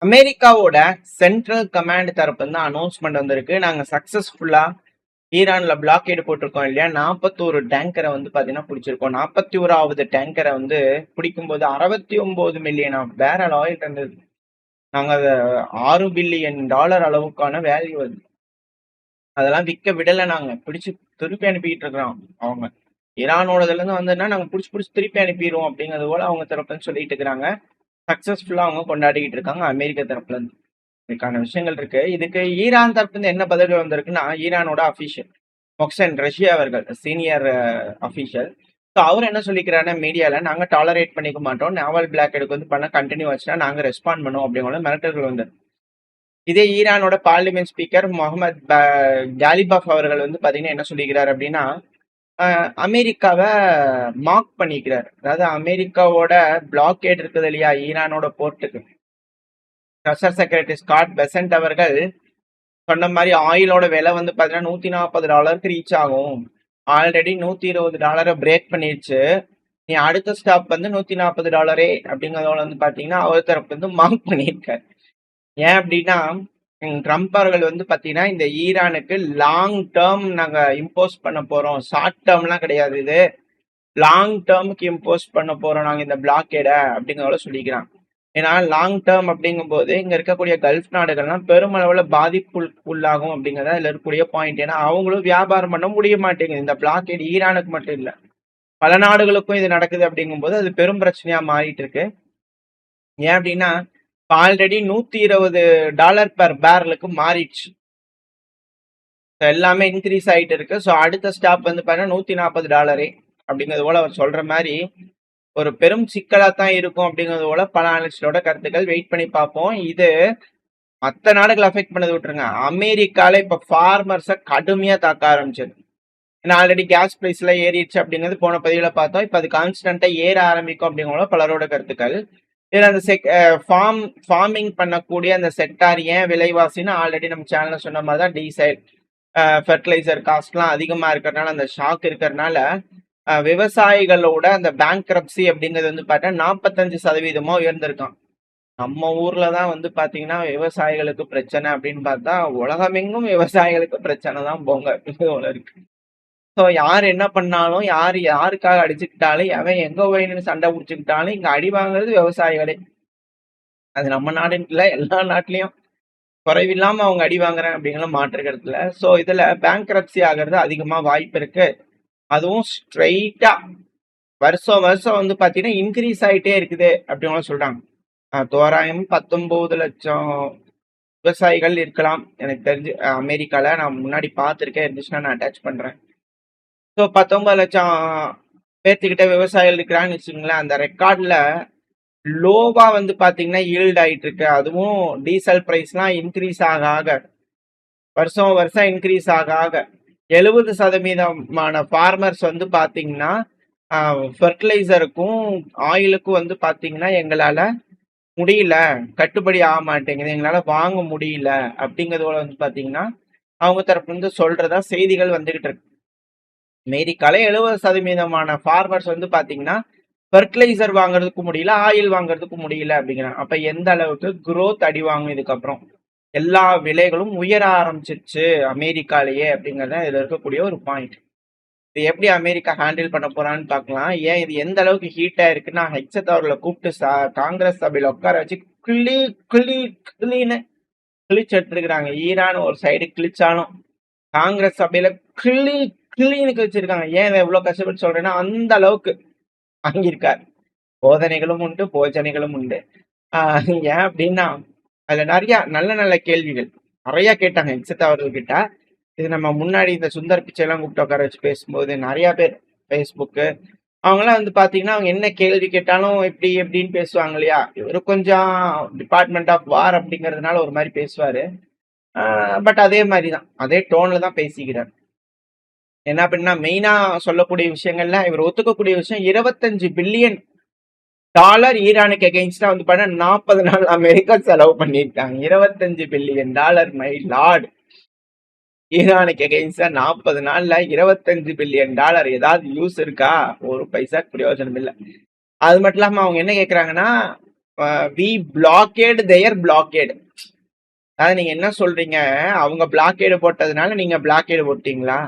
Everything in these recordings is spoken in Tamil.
அமெரிக்காவோட சென்ட்ரல் கமாண்ட் தரப்பு இருந்து அனௌன்ஸ்மெண்ட் வந்திருக்கு. நாங்க சக்சஸ்ஃபுல்லா ஈரான்ல பிளாக்கேடு போட்டிருக்கோம் இல்லையா? 41 டேங்கரை வந்து பாத்தீங்கன்னா பிடிச்சிருக்கோம். 41வது டேங்கரை வந்து பிடிக்கும்போது 69 மில்லியன் பேரல் ஆயில் இருந்தது. நாங்க அதை $6 பில்லியன் அளவுக்கான வேல்யூ அது. அதெல்லாம் விற்க விடல, நாங்க பிடிச்சு திருப்பி அனுப்பிட்டு இருக்கிறோம். அவங்க ஈரானோடதுல இருந்து வந்ததுன்னா நாங்க பிடிச்சி திருப்பி அனுப்பிடுவோம் அப்படிங்கிறது போல அவங்க தரப்புன்னு சொல்லிட்டு இருக்கிறாங்க. சக்சஸ்ஃபுல்லா அவங்க கொண்டாடிக்கிட்டு இருக்காங்க அமெரிக்க தரப்புல இருந்து. இதுக்கான விஷயங்கள் இருக்கு. இதுக்கு ஈரான் தரப்புல இருந்து என்ன பதில் வந்திருக்குன்னா, ஈரானோட அபிஷியல் மொக்சன் ரஷ்யா அவர்கள் சீனியர் அபிஷியல். ஸோ அவர் என்ன சொல்லிக்கிறாருன்னா மீடியால, நாங்க டாலரேட் பண்ணிக்க மாட்டோம், நாவல் பிளாக் எடுக்க வந்து பண்ண கண்டினியூ ஆச்சுன்னா நாங்க ரெஸ்பாண்ட் பண்ணுவோம் அப்படிங்கிற மிரட்டல்கள் வந்து. இதே ஈரானோட பார்லிமெண்ட் ஸ்பீக்கர் முகமது காலிபாஃப் அவர்கள் வந்து பாத்தீங்கன்னா என்ன சொல்லிக்கிறார் அப்படின்னா, அமெரிக்காவை மார்க் பண்ணிக்கிறார். அதாவது அமெரிக்காவோட பிளாக்கேட் இருக்குது இல்லையா ஈரானோட போர்ட்டுக்கு, ட்ரெஷர் செக்ரட்டரி ஸ்காட் பெசன்ட் அவர்கள் சொன்ன மாதிரி ஆயிலோட விலை வந்து பாத்தீங்கன்னா $140 ரீச் ஆகும். ஆல்ரெடி $120 பிரேக் பண்ணிடுச்சு. நீ அடுத்த ஸ்டாப் வந்து $140 அப்படிங்கறதோட வந்து பாத்தீங்கன்னா அவர் தரப்பு வந்து மார்க் பண்ணியிருக்காரு. ஏன் அப்படின்னா, ட்ரம்ப் அவர்கள் வந்து பாத்தீங்கன்னா இந்த ஈரானுக்கு லாங் டேர்ம் நாங்க இம்போஸ் பண்ண போறோம், ஷார்ட் டேர்ம்லாம் கிடையாது, இது லாங் டேர்முக்கு இம்போஸ் பண்ண போறோம் நாங்க இந்த பிளாக்கேட அப்படிங்கிறத சொல்லிக்கிறாங்க. ஏன்னா லாங் டேர்ம் அப்படிங்கும் போது இங்க இருக்கக்கூடிய கல்ஃப் நாடுகள்லாம் பெருமளவுல பாதிப்புள்ளாகும் அப்படிங்கிறத இதுல இருக்கக்கூடிய பாயிண்ட். ஏன்னா அவங்களும் வியாபாரம் பண்ண முடிய மாட்டேங்குது. இந்த பிளாக்கேட் ஈரானுக்கு மட்டும் இல்ல, பல நாடுகளுக்கும் இது நடக்குது அப்படிங்கும் போது அது பெரும் பிரச்சனையா மாறிட்டு இருக்கு. ஏன் அப்படின்னா ஆல்ரெடி $120 பெர் பேரலுக்கு மாறிடுச்சு. எல்லாமே இன்க்ரீஸ் ஆயிட்டு இருக்கு. ஸோ அடுத்த ஸ்டாப் வந்து பாத்தீங்கன்னா $140 அப்படிங்கிறது போல அவர் சொல்ற மாதிரி ஒரு பெரும் சிக்கலா தான் இருக்கும் அப்படிங்கிறது போல பல அனலிஸ்டோட கருத்துக்கள். வெயிட் பண்ணி பார்ப்போம். இது மற்ற நாடுகள் அஃபெக்ட் பண்ணது விட்டுருங்க, அமெரிக்கால இப்ப ஃபார்மர்ஸை கடுமையா தாக்க ஆரம்பிச்சது. ஏன்னா ஆல்ரெடி கேஸ் பிரைஸ்ல ஏறிடுச்சு அப்படிங்கிறது போன பதிவுல பார்த்தோம். இப்ப அது கான்ஸ்டன்டா ஏற ஆரம்பிக்கும் அப்படிங்கிற பலரோட கருத்துக்கள். இதுல அந்த ஃபார்மிங் பண்ணக்கூடிய அந்த செக்டார் ஏன் விலைவாசின்னு ஆல்ரெடி நம்ம சேனல்ல சொன்ன மாதிரி தான் டீசல் ஃபெர்டிலைசர் காஸ்ட்லாம் அதிகமா இருக்கிறதுனால, அந்த ஷாக் இருக்கிறதுனால விவசாயிகளோட அந்த பேங்க்ரப்சி அப்படிங்கிறது வந்து பார்த்தா 45% உயர்ந்திருக்கான். நம்ம ஊர்ல தான் வந்து பாத்தீங்கன்னா விவசாயிகளுக்கு பிரச்சனை அப்படின்னு பார்த்தா உலகமெங்கும் விவசாயிகளுக்கு பிரச்சனை தான் போங்க அப்படின்னு இருக்கு. ஸோ யார் என்ன பண்ணாலும், யார் யாருக்காக அடிச்சுக்கிட்டாலும், எவன் எங்க போயின்னு சண்டை பிடிச்சுக்கிட்டாலும் இங்க அடி வாங்குறது விவசாயிகளே. அது நம்ம நாடுன்னு இல்லை, எல்லா நாட்டிலையும் குறைவில்லாம அவங்க அடி வாங்குறாங்க அப்படிங்கிற மாற்று கருத்துல. ஸோ இதுல பேங்க்ரப்சி ஆகிறது அதிகமா வாய்ப்பு இருக்கு. அதுவும் ஸ்ட்ரைட்டா வருஷம் வருஷம் வந்து பாத்தீங்கன்னா இன்க்ரீஸ் ஆயிட்டே இருக்குது அப்படின்னு சொல்றாங்க. தோராயம் 19 லட்சம் விவசாயிகள் இருக்கலாம் எனக்கு தெரிஞ்சு அமெரிக்கால. நான் முன்னாடி பார்த்துருக்கேன், இருந்துச்சுன்னா நான் அட்டாச் பண்றேன். ஸோ 19 லட்சம் பேர்த்துக்கிட்ட விவசாயிகள் இருக்கிறான்னு வச்சுக்கோங்களேன். அந்த ரெக்கார்ட்ல லோவா வந்து பாத்தீங்கன்னா ஈல்ட் ஆயிட்டு இருக்கு. அதுவும் டீசல் பிரைஸ்லாம் இன்க்ரீஸ் ஆக ஆக, வருஷம் வருஷம் இன்க்ரீஸ் ஆக ஆக 70% ஃபார்மர்ஸ் வந்து பாத்தீங்கன்னா ஃபெர்டிலைசருக்கும் ஆயிலுக்கும் வந்து பாத்தீங்கன்னா எங்களால முடியல, கட்டுப்படி ஆக மாட்டேங்குது, எங்களால வாங்க முடியல அப்படிங்கறதோட வந்து பாத்தீங்கன்னா அவங்க தரப்பு வந்து சொல்றதா செய்திகள் வந்துகிட்டு இருக்கு. அமெரிக்கால 70% ஃபார்மர்ஸ் வந்து பாத்தீங்கன்னா ஃபெர்டிலைசர் வாங்குறதுக்கு முடியல, ஆயில் வாங்குறதுக்கு முடியல அப்படிங்கிறாங்க. அப்ப எந்த அளவுக்கு குரோத் அடி வாங்கும் இதுக்கப்புறம், எல்லா விலைகளும் உயர ஆரம்பிச்சிருச்சு அமெரிக்காலேயே அப்படிங்கறத இதுல இருக்கக்கூடிய ஒரு பாயிண்ட். இது எப்படி அமெரிக்கா ஹேண்டில் பண்ண போறான்னு பார்க்கலாம். ஏன் இது எந்த அளவுக்கு ஹீட்டா இருக்குன்னா, ஹெக்ஸத் அவர்களை கூப்பிட்டு காங்கிரஸ் சபையில உட்கார வச்சு கிளி கிளி கிளின்னு கிழிச்சு எடுத்துருக்காங்க. ஈரான் ஒரு சைடு கிழிச்சாலும் காங்கிரஸ் சபையில கிளி கிளின்னு கிழிச்சிருக்காங்க. ஏன் இதை எவ்வளவு கஷ்டப்பட்டு சொல்றேன்னா அந்த அளவுக்கு வாங்கியிருக்காரு. போதனைகளும் உண்டு, போஜனைகளும் உண்டு. ஏன் அப்படின்னா அதுல நிறைய நல்ல நல்ல கேள்விகள் நிறைய கேட்டாங்க ஹெக்ஸத் அவர்கள்கிட்ட. இது நம்ம முன்னாடி இந்த சுந்தர் பிச்சை எல்லாம் கூப்பிட்டு உட்கார வச்சு பேசும்போது நிறைய பேர் ஃபேஸ்புக்கு அவங்களாம் வந்து பாத்தீங்கன்னா அவங்க என்ன கேள்வி கேட்டாலும் எப்படி எப்படின்னு பேசுவாங்க இல்லையா. இவரு கொஞ்சம் டிபார்ட்மெண்ட் ஆஃப் வார் அப்படிங்கிறதுனால ஒரு மாதிரி பேசுவாரு. பட் அதே மாதிரிதான், அதே டோன்ல தான் பேசிக்கிறார். என்ன அப்படின்னா மெயினா சொல்லக்கூடிய விஷயங்கள்ல இவர் ஒத்துக்கக்கூடிய விஷயம், $25 பில்லியன் ஈரானுக்கு எகெயின்ஸ்டா வந்து பாத்தீங்கன்னா 40 நாள் அமெரிக்கா செலவு பண்ணியிருக்காங்க. $25 பில்லியன் மை லார்ட். ஈரானுக்கு எகெயின்ஸ்டா 40 நாள்ல $25 பில்லியன். ஏதாவது யூஸ் இருக்கா? ஒரு பைசா பிரயோஜனம் இல்லை. அது மட்டும் இல்லாம அவங்க என்ன கேட்கறாங்கன்னா, வி பிளாக்கேடு their blockade. அதாவது நீங்க என்ன சொல்றீங்க, அவங்க பிளாக்கேடு போட்டதுனால நீங்க பிளாக்கேடு போட்டீங்களா?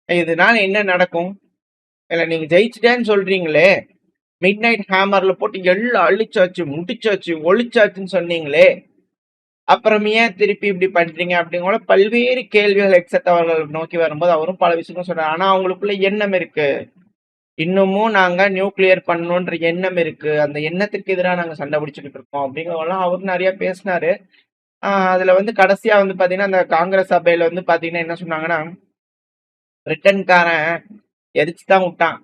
இதனால என்ன நடக்கும்? இல்ல நீங்க ஜெயிச்சிட்டேன்னு சொல்றீங்களே, மிட் நைட் ஹேமர்ல போட்டு எல்லாம் அழிச்சாச்சு, முடிச்சாச்சு, ஒழிச்சாச்சுன்னு சொன்னீங்களே, அப்புறம் ஏன் திருப்பி இப்படி பண்றீங்க அப்படிங்கிற பல்வேறு கேள்விகள் எக்ஸெட் அவர்கள் நோக்கி வரும்போது அவரும் பல விஷயங்கள் சொல்றாரு. ஆனா அவங்களுக்குள்ள எண்ணம் இருக்கு. இன்னமும் நாங்க நியூக்ளியர் பண்ணணுன்ற எண்ணம் இருக்கு. அந்த எண்ணத்திற்கு எதிரா நாங்க சண்டை பிடிச்சுக்கிட்டு இருக்கோம் அப்படிங்கிறதெல்லாம் அவரு நிறைய பேசினாரு. அதுல வந்து கடைசியா வந்து பாத்தீங்கன்னா, அந்த காங்கிரஸ் சபையில வந்து பாத்தீங்கன்னா என்ன சொன்னாங்கன்னா, பிரிட்டன்காரன் எரிச்சு தான் விட்டான்.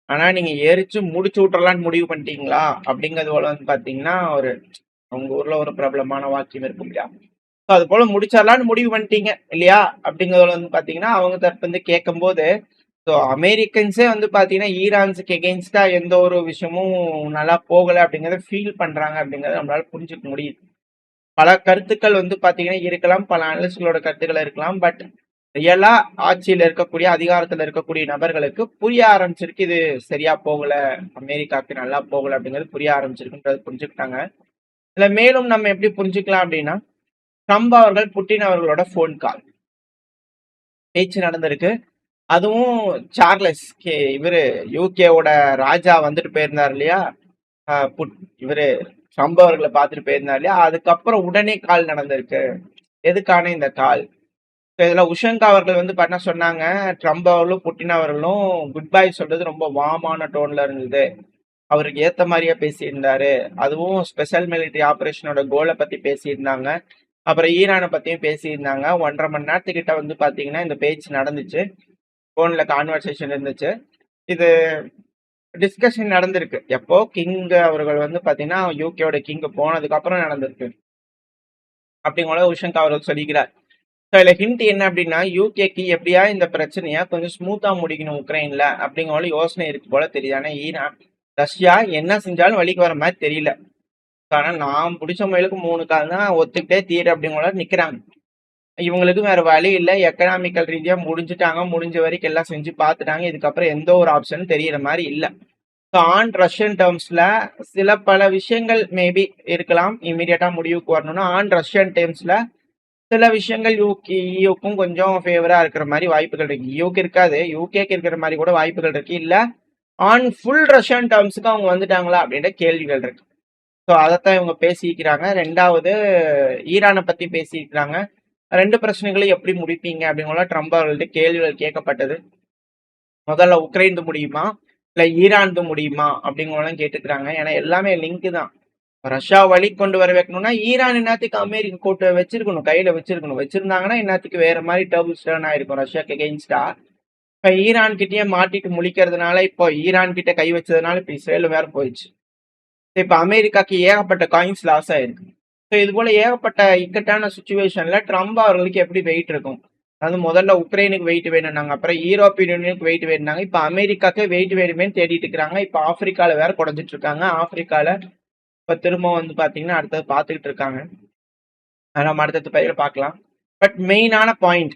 ஆனா நீங்க எரிச்சு முடிச்சு விட்டுறலாம்னு முடிவு பண்ணிட்டீங்களா? அப்படிங்கிறது போல வந்து பாத்தீங்கன்னா, ஒரு உங்க ஊர்ல ஒரு பிரபலமான வாக்கியம் இருக்கும் இல்லையா? அது போல முடிச்சிடலாம்னு முடிவு பண்ணிட்டீங்க இல்லையா? அப்படிங்கிறதுல வந்து பாத்தீங்கன்னா, அவங்க தரப்பு வந்து கேட்கும்போது, ஸோ அமெரிக்கன்ஸே வந்து பாத்தீங்கன்னா, ஈரான்ஸுக்கு எகெயின்ஸ்டா எந்த ஒரு விஷயமும் நல்லா போகல அப்படிங்கிறத ஃபீல் பண்றாங்க அப்படிங்கிறத நம்மளால புரிஞ்சுக்க முடியுது. பல கருத்துக்கள் வந்து பாத்தீங்கன்னா இருக்கலாம், பல அனலிஸ்ட்களோட கருத்துக்கள் இருக்கலாம். பட் ரியலா ஆட்சியில இருக்கக்கூடிய, அதிகாரத்துல இருக்கக்கூடிய நபர்களுக்கு புரிய ஆரம்பிச்சிருக்கு. இது சரியா போகல, அமெரிக்காவுக்கு நல்லா போகல அப்படிங்கிறது புரிய ஆரம்பிச்சிருக்குன்றது புரிஞ்சுக்கிட்டாங்க. இதுல மேலும் நம்ம எப்படி புரிஞ்சுக்கலாம் அப்படின்னா, ட்ரம்ப் அவர்கள் புட்டின் அவர்களோட போன் கால் பேச்சு நடந்திருக்கு. அதுவும் சார்லஸ் இவரு யூகேவோட ராஜா வந்துட்டு போயிருந்தார் இல்லையா, இவரு ட்ரம்ப் அவர்களை பார்த்துட்டு போயிருந்தார் இல்லையா, அதுக்கப்புறம் உடனே கால் நடந்திருக்கு. எதுக்கான இந்த கால்? இதுல உஷங்கா அவர்கள் வந்து பண்ண சொன்னாங்க, ட்ரம்ப் அவர்களும் புட்டின் அவர்களும் குட் பை சொல்றது ரொம்ப வார்மான டோன்ல இருந்தது, அவருக்கு ஏத்த மாதிரியே பேசியிருந்தாரு. அதுவும் ஸ்பெஷல் மிலிட்டரி ஆபரேஷனோட கோலை பத்தி பேசியிருந்தாங்க. அப்புறம் ஈரானை பத்தியும் பேசியிருந்தாங்க. 1.5 மணி நேரத்துக்கிட்ட வந்து பாத்தீங்கன்னா இந்த பேச்சு நடந்துச்சு. போன்ல கான்வர்சேஷன் இருந்துச்சு. இது டிஸ்கஷன் நடந்திருக்கு. எப்போ கிங் அவர்கள் வந்து பாத்தீங்கன்னா யூகேவோட கிங் போனதுக்கு அப்புறம் நடந்திருக்கு அப்படிங்கிற உஷங்கா அவர்கள் சொல்லிக்கிறார். இதுல ஹிண்ட் என்ன அப்படின்னா, யூகேக்கு எப்படியா இந்த பிரச்சனையா கொஞ்சம் ஸ்மூத்தா முடிக்கணும் உக்ரைன்ல அப்படிங்கிற யோசனை இருக்கு போல தெரியுது. ஆனா ஈரான் ரஷ்யா என்ன செஞ்சாலும் வழிக்கு வர மாதிரி தெரியல. ஆனா நான் பிடிச்ச முயலுக்கு 3 கால் தான் ஒத்துக்கிட்டே தீர அப்படிங்கிற நிக்கிறாங்க. இவங்களுக்கு வேற வழி இல்லை. எக்கனாமிக்கல் ரீதியா முடிஞ்சுட்டாங்க. முடிஞ்ச வரைக்கும் எல்லாம் செஞ்சு பார்த்துட்டாங்க. இதுக்கப்புறம் எந்த ஒரு ஆப்ஷனும் தெரியற மாதிரி இல்லை. ஸோ ஆன் ரஷ்யன் டேர்ம்ஸ்ல சில பல விஷயங்கள் மேபி இருக்கலாம். இமீடியட்டா முடிவுக்கு வரணும்னா ஆன் ரஷ்யன் டேர்ம்ஸ்ல சில விஷயங்கள் யூக்கும் கொஞ்சம் ஃபேவரா இருக்கிற மாதிரி வாய்ப்புகள் இருக்கு. யூக்கு இருக்காது, யூகேக்கு இருக்கிற மாதிரி கூட வாய்ப்புகள் இருக்கு. இல்ல ஆன் ஃபுல் ரஷ்யன் டேர்ம்ஸுக்கு அவங்க வந்துட்டாங்களா அப்படின்ற கேள்விகள் இருக்கு. ஸோ அதைத்தான் இவங்க பேசிக்கிறாங்க. ரெண்டாவது ஈரானை பத்தி பேசிக்கிறாங்க. 2 பிரச்சனைகளை எப்படி முடிப்பீங்க அப்படிங்கிற ட்ரம்ப் அவர்கள்ட்ட கேள்விகள் கேட்கப்பட்டது. முதல்ல உக்ரைன் முடியுமா இல்ல ஈரான் முடியுமா அப்படிங்கிறதெல்லாம் கேட்டுக்கிறாங்க. ஏன்னா எல்லாமே லிங்க் தான். ரஷ்யா வழி கொண்டு வர வைக்கணும்னா ஈரான் என்னத்துக்கு அமெரிக்கா கூட்ட வச்சிருக்கணும், கையில வச்சிருக்கணும். வச்சிருந்தாங்கன்னா என்னத்துக்கு வேற மாதிரி டர்பிள்ஸ் டர்ன் ஆயிருக்கும் ரஷ்யாக்கு எகெயின்ஸ்டா. இப்ப ஈரான் கிட்டயே மாட்டிட்டு முழிக்கிறதுனால, இப்போ ஈரான் கிட்ட கை வச்சதுனால இப்ப இஸ்ரேல் வேற போயிடுச்சு. இப்ப அமெரிக்காக்கு ஏகப்பட்ட காயின்ஸ் லாஸ் ஆயிருக்கு. ஸோ இது போல ஏகப்பட்ட இக்கட்டான சுச்சுவேஷன்ல ட்ரம்ப் அவர்களுக்கு எப்படி வெயிட் இருக்கும்? அது முதல்ல உக்ரைனுக்கு வெயிட் வேணும்னாங்க, அப்புறம் யூரோப்பியன் யூனியனுக்கு வெயிட் வேணுனாங்க, இப்ப அமெரிக்காக்கு வெயிட் வேணுமேன்னு தேடிட்டு இருக்காங்க. இப்ப ஆப்பிரிக்கால வேற குறைஞ்சிட்டு இருக்காங்க. ஆப்பிரிக்கால இப்ப திரும்ப வந்து பாத்தீங்கன்னா அடுத்தது பாத்துக்கிட்டு இருக்காங்க. நம்ம அடுத்தது பயிர பார்க்கலாம். பட் மெயினான பாயிண்ட்,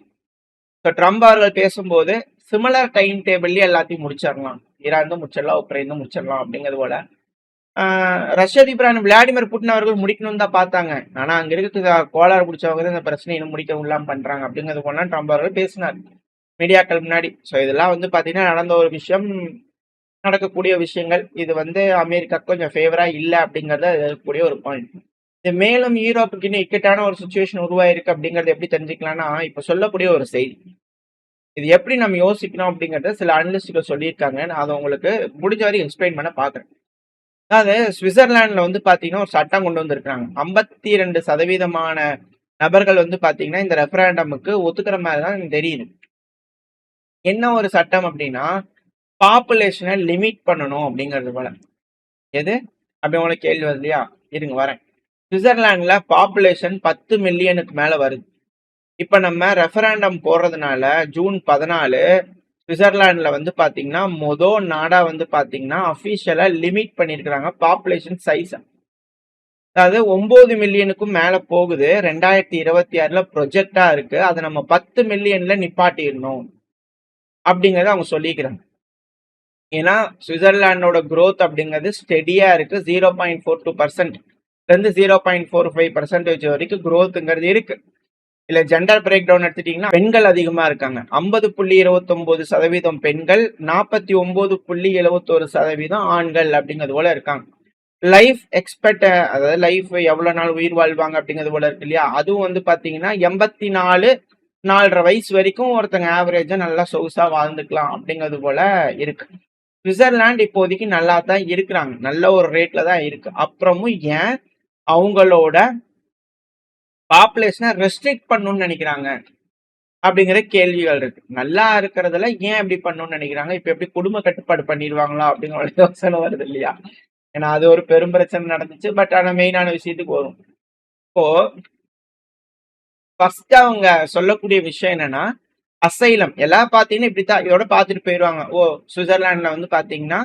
இப்போ ட்ரம்ப் அவர்கள் பேசும்போது சிமிலர் டைம் டேபிள்லயே எல்லாத்தையும் முடிச்சிடலாம், ஈரான் முடிச்சிடலாம், உக்ரைன் முடிச்சிடலாம் அப்படிங்கிறது போல ரஷ்ய அதிபரான விளாடிமிர் புட்டின் அவர்கள் முடிக்கணும்னு தான் பார்த்தாங்க. ஆனா அங்க இருக்கிற கோளாறு பிடிச்சவங்க தான் இந்த பிரச்சனை இன்னும் முடிக்க இல்லாம பண்றாங்க அப்படிங்கிறது போல ட்ரம்ப் அவர்கள் பேசினார் மீடியாக்கள் முன்னாடி. ஸோ இதெல்லாம் வந்து பாத்தீங்கன்னா நடந்த ஒரு விஷயம், நடக்கக்கூடிய விஷயங்கள். இது வந்து அமெரிக்கா கொஞ்சம் ஃபேவரா இல்லை அப்படிங்கறத இருக்கக்கூடிய ஒரு பாயிண்ட். இது மேலும் யூரோப்புக்கு இன்னும் இக்கட்டான ஒரு சுச்சுவேஷன் உருவாயிருக்கு அப்படிங்கறது எப்படி தெரிஞ்சுக்கலாம்னா, இப்ப சொல்லக்கூடிய ஒரு செய்தி. இது எப்படி நம்ம யோசிக்கணும் அப்படிங்கறத சில அனலிஸ்டுகள் சொல்லியிருக்காங்க. நான் அதை உங்களுக்கு முடிஞ்ச வரை எக்ஸ்பிளைன் பண்ண பாக்குறேன். அதாவது சுவிட்சர்லாந்துல வந்து பாத்தீங்கன்னா ஒரு சட்டம் கொண்டு வந்திருக்காங்க. 52% நபர்கள் வந்து பாத்தீங்கன்னா இந்த ரெஃபரண்டமுக்கு ஒத்துக்கிற மாதிரி தான் தெரியுது. என்ன ஒரு சட்டம் அப்படின்னா, பாப்புலேஷனை லிமிட் பண்ணணும் அப்படிங்கிறது போல. எது அப்படி உங்களுக்கு கேள்வி வருது இல்லையா? இருங்க வரேன். சுவிட்சர்லாந்துல பாப்புலேஷன் 10 மில்லியனுக்கு மேல வருது. இப்ப நம்ம ரெஃபரண்டம் போடுறதுனால ஜூன் 14 சுவிட்சர்லாந்துல வந்து பாத்தீங்கன்னா நாடா வந்து பாத்தீங்கன்னா அபிஷியலா லிமிட் பண்ணிருக்கிறாங்க பாப்புலேஷன் சைஸ். அதாவது 9 மில்லியனுக்கும் மேல போகுது. 2026 ப்ரொஜெக்டா இருக்கு. அதை நம்ம 10 மில்லியன்ல நிப்பாட்டிடணும் அப்படிங்கறத அவங்க சொல்லிக்கிறாங்க. ஏன்னா சுவிட்சர்லாண்டோட growth அப்படிங்கிறது ஸ்டெடியா இருக்கு. 0.42% இருந்து 0.45% வரைக்கும் growthங்கிறது இருக்கு. இல்ல ஜெண்டர் பிரேக் டவுன் எடுத்துட்டீங்கன்னா பெண்கள் அதிகமா இருக்காங்க. 50.29% பெண்கள், 49.71% ஆண்கள் அப்படிங்கிறது போல இருக்காங்க. லைஃப் எக்ஸ்பெக்ட், அதாவது லைஃப் எவ்வளவு நாள் உயிர் வாழ்வாங்க அப்படிங்கிறது போல இருக்கு இல்லையா, அதுவும் வந்து பாத்தீங்கன்னா 84.5 வயசு வரைக்கும் ஒருத்தங்க ஆவரேஜா நல்லா சொகுசா வாழ்ந்துக்கலாம் அப்படிங்கிறது போல இருக்கு. சுவிட்சர்லாந்து இப்போதைக்கு நல்லா தான் இருக்கிறாங்க, நல்ல ஒரு ரேட்ல தான் இருக்கு. அப்புறமும் ஏன் அவங்களோட பாப்புலேஷனை ரெஸ்ட்ரிக்ட் பண்ணணும்னு நினைக்கிறாங்க அப்படிங்கிற கேள்விகள் இருக்கு. நல்லா இருக்கிறதுல ஏன் இப்படி பண்ணணும்னு நினைக்கிறாங்க? இப்ப எப்படி குடும்ப கட்டுப்பாடு பண்ணிடுவாங்களா அப்படிங்கிற ஒரு யோசனை வருது இல்லையா? ஏன்னா அது ஒரு பெரும் பிரச்சனை நடந்துச்சு. பட் ஆனா மெயினான விஷயத்துக்கு வரும். இப்போ ஃபர்ஸ்ட் அவங்க சொல்லக்கூடிய விஷயம் என்னன்னா, அசைலம் எல்லாம் பாத்தீங்கன்னா இப்படித்தான் இதோட பாத்துட்டு போயிடுவாங்க. ஓ, சுவிட்சர்லாந்துல வந்து பாத்தீங்கன்னா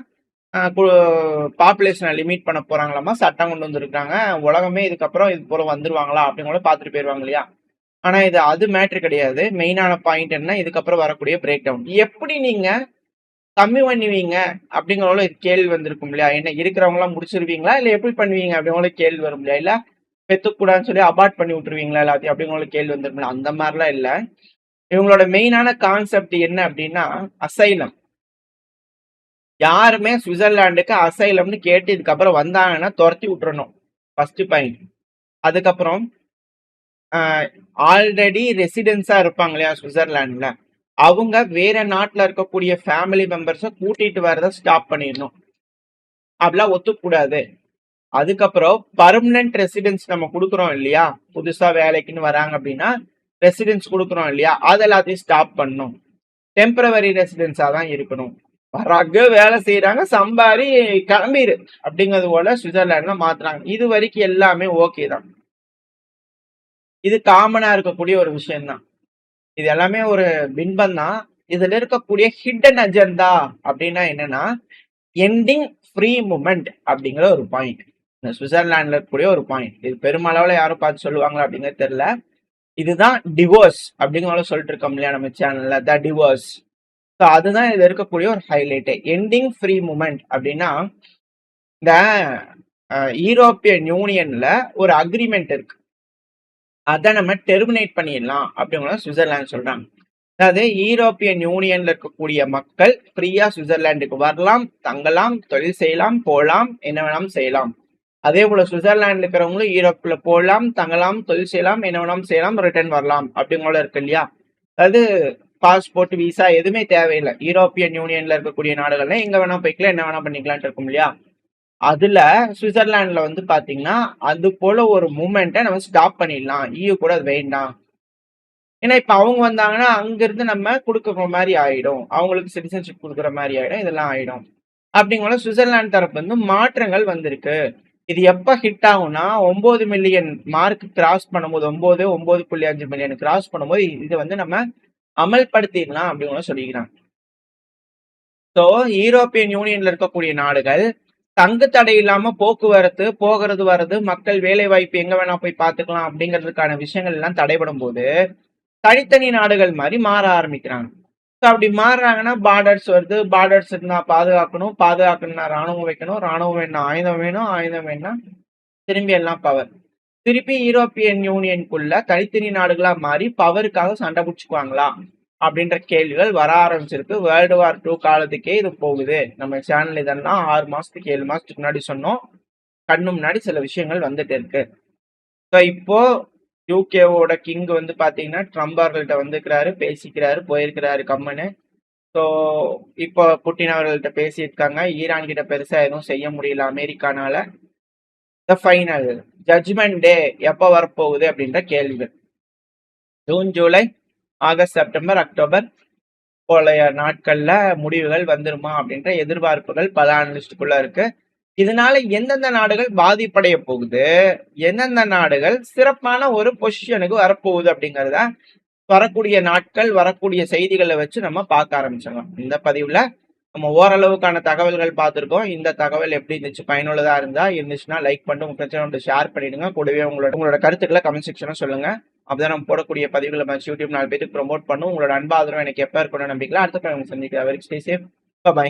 பாப்புலேஷனை லிமிட் பண்ண போறாங்களாமா, சட்டம் கொண்டு வந்திருக்காங்க, உலகமே இதுக்கப்புறம் இது போல வந்துருவாங்களா அப்படிங்கிற பாத்துட்டு போயிடுவாங்க இல்லையா? ஆனா இது அது மேட்ரு கிடையாது. மெயினான பாயிண்ட் என்ன, இதுக்கப்புறம் வரக்கூடிய பிரேக் டவுன் எப்படி நீங்க கம்மி பண்ணுவீங்க அப்படிங்கிற கேள்வி வந்திருக்கும் இல்லையா? என்ன இருக்கிறவங்க எல்லாம் முடிச்சிருவீங்களா, இல்ல எப்படி பண்ணுவீங்க அப்படிங்கிற கேள்வி வரும் இல்லையா? இல்ல பெத்துக்கூடாதுன்னு சொல்லி அபார்ட் பண்ணி விட்டுருவீங்களா எல்லாத்தையும் அப்படிங்கிற கேள்வி வந்திருக்கும். அந்த மாதிரிலாம் இல்ல. இவங்களோட மெயினான கான்செப்ட் என்ன அப்படின்னா, அசைலம். யாருமே சுவிட்சர்லாண்டுக்கு அசைலம்னு கேட்டு இதுக்கப்புறம் வந்தாங்கன்னா துரத்தி விட்டுறணும், ஃபர்ஸ்ட் பாயிண்ட். அதுக்கப்புறம் ஆல்ரெடி ரெசிடென்ஸா இருப்பாங்க இல்லையா சுவிட்சர்லாந்துல, அவங்க வேற நாட்டுல இருக்கக்கூடிய ஃபேமிலி மெம்பர்ஸை கூட்டிட்டு வரத ஸ்டாப் பண்ணிடணும். அப்படிலாம் ஒத்துக்கூடாது. அதுக்கப்புறம் பர்மனன்ட் ரெசிடென்ஸ் நம்ம கொடுக்குறோம் இல்லையா, புதுசா வேலைக்குன்னு வராங்க அப்படின்னா ரெசிடென்ஸ் கொடுக்குறோம் இல்லையா, அது எல்லாத்தையும் ஸ்டாப் பண்ணணும். டெம்பரவரி ரெசிடென்ஸா தான் இருக்கணும். வராங்க, வேலை செய்யறாங்க, சம்பாரி கிளம்பிடு அப்படிங்கிறது போல சுவிட்சர்லாந்துல மாத்துறாங்க. இது வரைக்கும் எல்லாமே ஓகே தான். இது காமனா இருக்கக்கூடிய ஒரு விஷயம் தான். இது எல்லாமே ஒரு பின்பம் தான். இதுல இருக்கக்கூடிய ஹிடன் அஜெண்டா அப்படின்னா என்னன்னா, எண்டிங் ஃப்ரீ மூமெண்ட் அப்படிங்கிற ஒரு பாயிண்ட். இந்த சுவிட்சர்லாந்துல இருக்கக்கூடிய ஒரு பாயிண்ட். இது பெருமளவுல யாரும் பார்த்து சொல்லுவாங்களா அப்படிங்கிறது தெரியல. இதுதான் டிவோர்ஸ் அப்படிங்கிற சொல்லிட்டு இருக்கோம் இல்லையா நம்ம சேனல்ல, த டிவோர்ஸ். ஸோ அதுதான் இதுல இருக்கக்கூடிய ஒரு ஹைலைட். எண்டிங் ஃப்ரீ மூமெண்ட் அப்படின்னா, இந்த யூரோப்பியன் யூனியன்ல ஒரு அக்ரிமெண்ட் இருக்கு, அதை நம்ம டெர்மினேட் பண்ணிடலாம் அப்படிங்கிற சுவிட்சர்லாந்து சொல்றாங்க. அதாவது யூரோப்பியன் யூனியன்ல இருக்கக்கூடிய மக்கள் ஃப்ரீயா சுவிட்சர்லாந்துக்கு வரலாம், தங்கலாம், தொழில் செய்யலாம், போகலாம், என்ன வேணாலும் செய்யலாம். அதே போல சுவிட்சர்லாந்து இருக்கிறவங்களும் யூரோப்ல போகலாம், தங்கலாம், தொழில் செய்யலாம், என்ன வேணாலும் செய்யலாம், ரிட்டர்ன் வரலாம் அப்படிங்கிற இருக்கு இல்லையா? அதாவது பாஸ்போர்ட், விசா எதுவுமே தேவையில்லை. யூரோப்பியன் யூனியன்ல இருக்கக்கூடிய நாடுகள்ல எங்க வேணா போய்க்கலாம், என்ன வேணா பண்ணிக்கலாம்னு இருக்கும் இல்லையா? அதுல சுவிட்சர்லாந்துல வந்து பாத்தீங்கன்னா அது போல ஒரு மூமெண்ட்டை நம்ம ஸ்டாப் பண்ணிடலாம், EU கூட அது வேண்டாம். ஏன்னா இப்ப அவங்க வந்தாங்கன்னா அங்கிருந்து நம்ம கொடுக்குற மாதிரி ஆயிடும், அவங்களுக்கு சிட்டிசன்ஷிப் கொடுக்குற மாதிரி ஆயிடும், இதெல்லாம் ஆயிடும். அப்படிங்கிற சுவிட்சர்லாந்து தரப்பு வந்து மாற்றங்கள் வந்திருக்கு. இது எப்ப ஹிட் ஆகும்னா 9 மில்லியன் மார்க் கிராஸ் பண்ணும்போது, 9.5 மில்லியன் கிராஸ் பண்ணும்போது இது வந்து நம்ம அமல்படுத்திடலாம் அப்படின்னு சொல்லிக்கிறாங்க. ஸோ யூரோப்பியன் யூனியன்ல இருக்கக்கூடிய நாடுகள் தங்கு தடை இல்லாம போக்குவரத்து, போகிறது வர்றது, மக்கள் வேலை வாய்ப்பு எங்க வேணா போய் பார்த்துக்கலாம் அப்படிங்கிறதுக்கான விஷயங்கள் எல்லாம் தடைபடும் போது தனித்தனி நாடுகள் மாதிரி மாற ஆரம்பிக்கிறாங்க. ஸோ அப்படி மாறுறாங்கன்னா பார்டர்ஸ் வருது, பார்டர்ஸ் இருந்தா பாதுகாக்கணும், பாதுகாக்கணும்னா ராணுவம் வைக்கணும், ராணுவம் வேணா ஆயுதம் வேணும், ஆயுதம் வேணா திரும்பி எல்லாம் பவர். திருப்பி யூரோப்பியன் யூனியனுக்குள்ள தனித்தனி நாடுகளா மாறி பவருக்காக சண்டை பிடிச்சுக்குவாங்களா அப்படின்ற கேள்விகள் வர ஆரம்பிச்சிருக்கு. வேர்ல்டு வார் 2 காலத்துக்கே இது போகுது. நம்ம சேனல் இதெல்லாம் 6 மாசத்துக்கு 7 மாசத்துக்கு முன்னாடி சொன்னோம். கண்ணு முன்னாடி சில விஷயங்கள் வந்துட்டு இருக்கு. ஸோ இப்போ யூகேவோட கிங் வந்து பாத்தீங்கன்னா ட்ரம்ப் அவர்கள்ட்ட வந்துக்கிறாரு, பேசிக்கிறாரு, போயிருக்கிறாரு கம்மனு. ஸோ இப்போ புட்டின் அவர்கள்ட்ட பேசியிருக்காங்க. ஈரான் கிட்ட பெருசா எதுவும் செய்ய முடியல அமெரிக்கானால. த ஃபைனல் ஜட்ஜ்மெண்ட் டே எப்போ வரப்போகுது அப்படின்ற கேள்விகள். June, July, August, September, October போல நாட்கள்ல முடிவுகள் வந்துருமா அப்படின்ற எதிர்பார்ப்புகள் பல அனலிஸ்டுக்குள்ள இருக்கு. இதனால எந்தெந்த நாடுகள் பாதிப்படைய போகுது, எந்தெந்த நாடுகள் சிறப்பான ஒரு பொசிஷனுக்கு வரப்போகுது அப்படிங்கறத வரக்கூடிய நாட்கள், வரக்கூடிய செய்திகளை வச்சு நம்ம பார்க்க ஆரம்பிச்சிடலாம். இந்த பதிவுல நம்ம ஓரளவுக்கான தகவல்கள் பார்த்துருக்கோம். இந்த தகவல் எப்படி இருந்துச்சு, பயனுள்ளதா இருந்துச்சுன்னா லைக் பண்ணிட்டு உங்க பிரச்சனை ஷேர் பண்ணிடுங்க. கூடவே உங்களோட கருத்துக்களை கமெண்ட் செக்ஷன்ல சொல்லுங்க. அப்பதான் நம்ம போடக்கூடிய பதிவுகளை யூடியூப் 4 பேருக்கு ப்ரொமோட் பண்ணும். உங்களோட அன்பு ஆதரவு எனக்கு எப்ப இருக்கணும் நம்பிக்கலாம். அடுத்த சந்திக்கிறேன். Stay safe. பை.